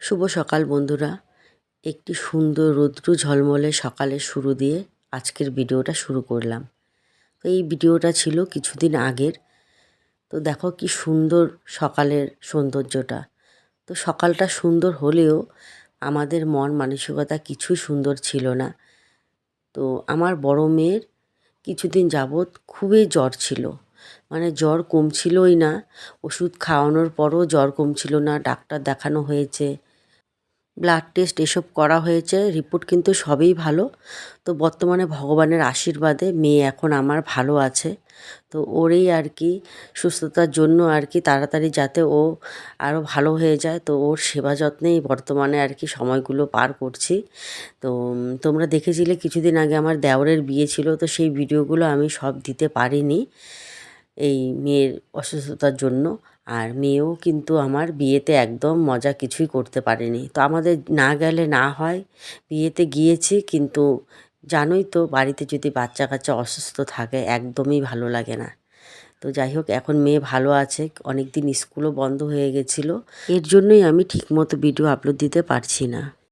শুভ সকাল বন্ধুরা। একটি সুন্দর রৌদ্র ঝলমলে সকালের শুরু দিয়ে আজকের ভিডিওটা শুরু করলাম। তো এই ভিডিওটা ছিল কিছুদিন আগের। তো দেখো কি সুন্দর সকালের সৌন্দর্যটা। তো সকালটা সুন্দর হলেও আমাদের মন মানসিকতা কিছুই সুন্দর ছিল না। তো আমার বড় মেয়ের কিছুদিন যাবৎ খুবই জ্বর ছিল, মানে জ্বর কমছিলই না। ওষুধ খাওয়ানোর পরও জ্বর কমছিল না। ডাক্তার দেখানো হয়েছে, ব্লাড টেস্ট এসব করা হয়েছে, রিপোর্ট কিন্তু সবই ভালো। তো বর্তমানে ভগবানের আশীর্বাদে মেয়ে এখন আমার ভালো আছে। তো ওরই আর কি সুস্থতার জন্য আর কি তাড়াতাড়ি যাতে ও আরও ভালো হয়ে যায়, তো ওর সেবা যত্নেই বর্তমানে আর কি সময়গুলো পার করছি। তো তোমরা দেখেছিলে কিছুদিন আগে আমার দেওরের বিয়ে ছিল, তো সেই ভিডিওগুলো আমি সব দিতে পারিনি এই মেয়ের অসুস্থতার জন্য। আর মেয়েও কিন্তু আমার বিয়েতে একদম মজা কিছুই করতে পারেনি। তো আমাদের না গেলে না হয়, বিয়েতে গিয়েছি কিন্তু জানোই তো বাড়িতে যদি বাচ্চা কাচ্চা অসুস্থ থাকে একদমই ভালো লাগে না। তো যাই হোক, এখন মেয়ে ভালো আছে, অনেক দিন স্কুলও বন্ধ হয়ে গেছিলো, এর জন্যই আমি ঠিকমতো ভিডিও আপলোড দিতে পারছি না।